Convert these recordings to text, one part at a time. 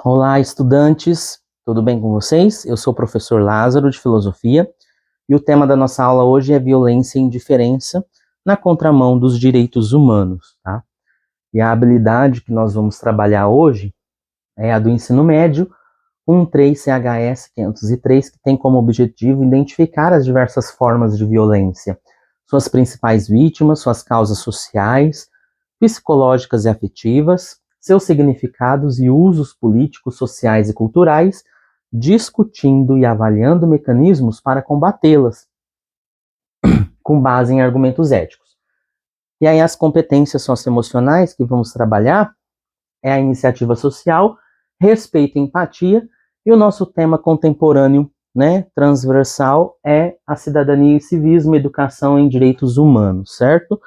Olá, estudantes, tudo bem com vocês? Eu sou o professor Lázaro, de Filosofia, e o tema da nossa aula hoje é violência e indiferença na contramão dos direitos humanos, tá? E a habilidade que nós vamos trabalhar hoje é a do ensino médio, 13CHS 503, que tem como objetivo identificar as diversas formas de violência, suas principais vítimas, suas causas sociais, psicológicas e afetivas, seus significados e usos políticos, sociais e culturais, discutindo e avaliando mecanismos para combatê-las, com base em argumentos éticos. E aí as competências socioemocionais que vamos trabalhar é a iniciativa social, respeito e empatia, e o nosso tema contemporâneo, transversal, é a cidadania e civismo, educação em direitos humanos, certo?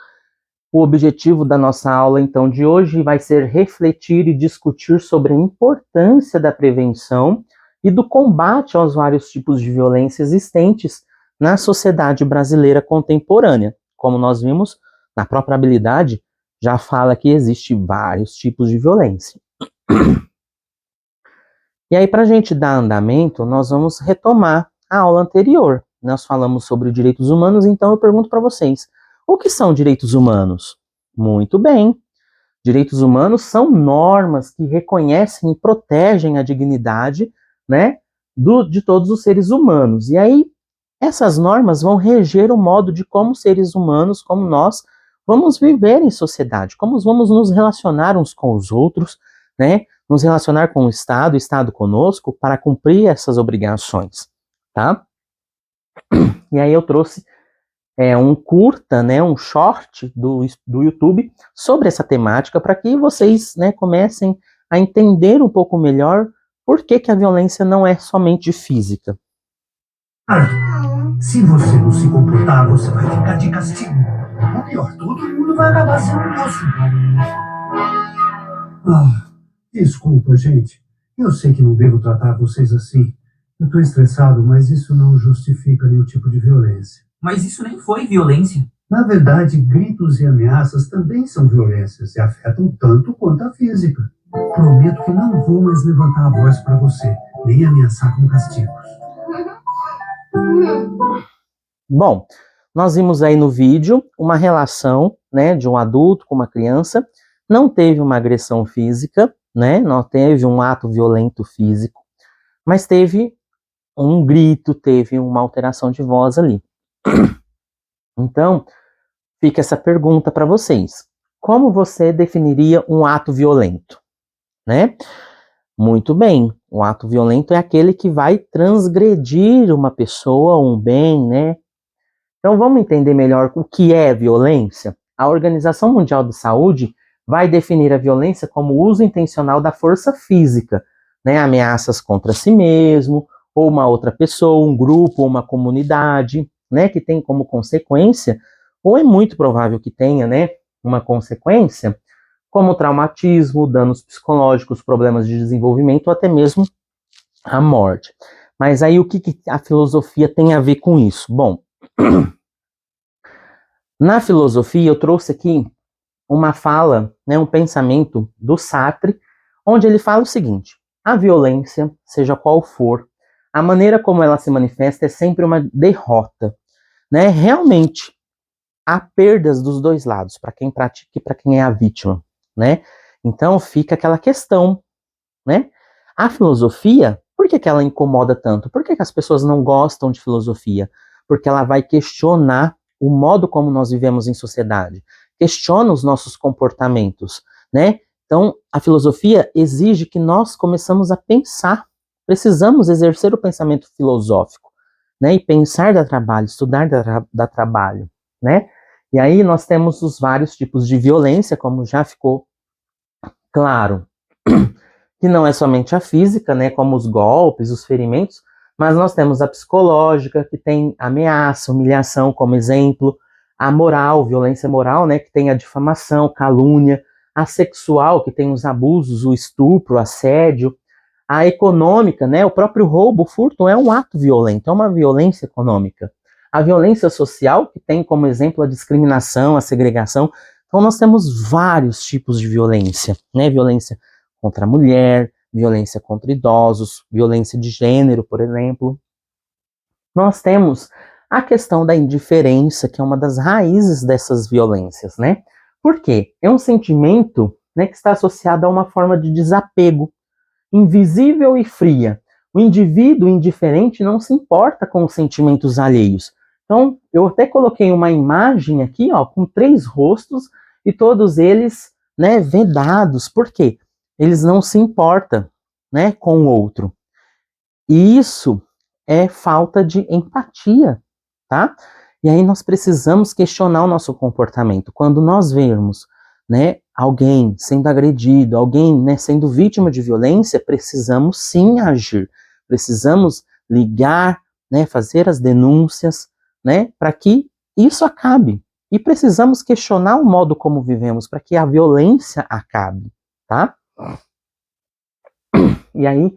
O objetivo da nossa aula, então, de hoje vai ser refletir e discutir sobre a importância da prevenção e do combate aos vários tipos de violência existentes na sociedade brasileira contemporânea. Como nós vimos, na própria habilidade, já fala que existe vários tipos de violência. E aí, para a gente dar andamento, nós vamos retomar a aula anterior. Nós falamos sobre direitos humanos, então eu pergunto para vocês, o que são direitos humanos? Muito bem. Direitos humanos são normas que reconhecem e protegem a dignidade, de todos os seres humanos. E aí, essas normas vão reger o modo de como seres humanos, como nós, vamos viver em sociedade, como vamos nos relacionar uns com os outros, nos relacionar com o Estado conosco, para cumprir essas obrigações, tá? E aí eu trouxe um curta, um short do YouTube sobre essa temática, para que vocês comecem a entender um pouco melhor por que a violência não é somente física. Se você não se comportar, você vai ficar de castigo. Ou pior, todo mundo vai acabar sendo nosso. Desculpa, gente. Eu sei que não devo tratar vocês assim. Eu tô estressado, mas isso não justifica nenhum tipo de violência. Mas isso nem foi violência. Na verdade, gritos e ameaças também são violências e afetam tanto quanto a física. Prometo que não vou mais levantar a voz para você, nem ameaçar com castigos. Bom, nós vimos aí no vídeo uma relação, de um adulto com uma criança. Não teve uma agressão física, não teve um ato violento físico, mas teve um grito, teve uma alteração de voz ali. Então, fica essa pergunta para vocês. Como você definiria um ato violento? Muito bem, um ato violento é aquele que vai transgredir uma pessoa, um bem, Então, vamos entender melhor o que é violência? A Organização Mundial de Saúde vai definir a violência como o uso intencional da força física, ameaças contra si mesmo, ou uma outra pessoa, um grupo, ou uma comunidade, que tem como consequência, ou é muito provável que tenha, uma consequência, como traumatismo, danos psicológicos, problemas de desenvolvimento, ou até mesmo a morte. Mas aí o que a filosofia tem a ver com isso? Bom, na filosofia eu trouxe aqui uma fala, um pensamento do Sartre, onde ele fala o seguinte: a violência, seja qual for, a maneira como ela se manifesta é sempre uma derrota, Realmente, há perdas dos dois lados, para quem pratica e para quem é a vítima, Então fica aquela questão, A filosofia, por que ela incomoda tanto? Por que as pessoas não gostam de filosofia? Porque ela vai questionar o modo como nós vivemos em sociedade, questiona os nossos comportamentos, Então, a filosofia exige que nós começamos a pensar, precisamos exercer o pensamento filosófico, e pensar dá trabalho, estudar dá trabalho, E aí nós temos os vários tipos de violência, como já ficou claro, que não é somente a física, como os golpes, os ferimentos, mas nós temos a psicológica, que tem ameaça, humilhação como exemplo, a moral, violência moral, que tem a difamação, calúnia, a sexual, que tem os abusos, o estupro, o assédio, a econômica, o próprio roubo, o furto é um ato violento, é uma violência econômica. A violência social, que tem como exemplo a discriminação, a segregação. Então nós temos vários tipos de violência, Violência contra a mulher, violência contra idosos, violência de gênero, por exemplo. Nós temos a questão da indiferença, que é uma das raízes dessas violências, né? Por quê? É um sentimento, né, que está associado a uma forma de desapego, invisível e fria. O indivíduo indiferente não se importa com os sentimentos alheios. Então, eu até coloquei uma imagem aqui, ó, com 3 rostos e todos eles, né, vedados. Por quê? Eles não se importam, né, com o outro. E isso é falta de empatia, tá? E aí nós precisamos questionar o nosso comportamento. Quando nós vermos, né, alguém sendo agredido, alguém, né, sendo vítima de violência, precisamos sim agir. Precisamos ligar, né, fazer as denúncias, né, para que isso acabe. E precisamos questionar o modo como vivemos para que a violência acabe, tá? E aí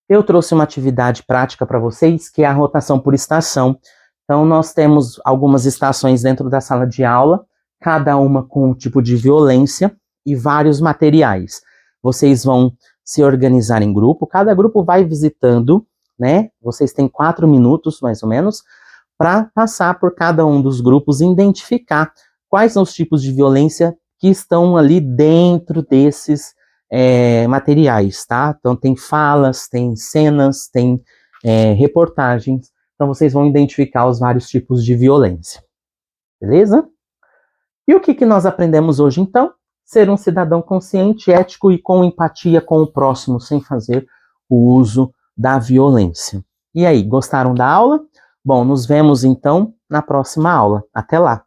eu trouxe uma atividade prática para vocês, que é a rotação por estação. Então, nós temos algumas estações dentro da sala de aula, cada uma com um tipo de violência e vários materiais. Vocês vão se organizar em grupo, cada grupo vai visitando, né? Vocês têm 4 minutos, mais ou menos, para passar por cada um dos grupos e identificar quais são os tipos de violência que estão ali dentro desses materiais, tá? Então tem falas, tem cenas, tem reportagens. Então vocês vão identificar os vários tipos de violência. Beleza? E o que nós aprendemos hoje, então? Ser um cidadão consciente, ético e com empatia com o próximo, sem fazer o uso da violência. E aí, gostaram da aula? Bom, nos vemos então na próxima aula. Até lá!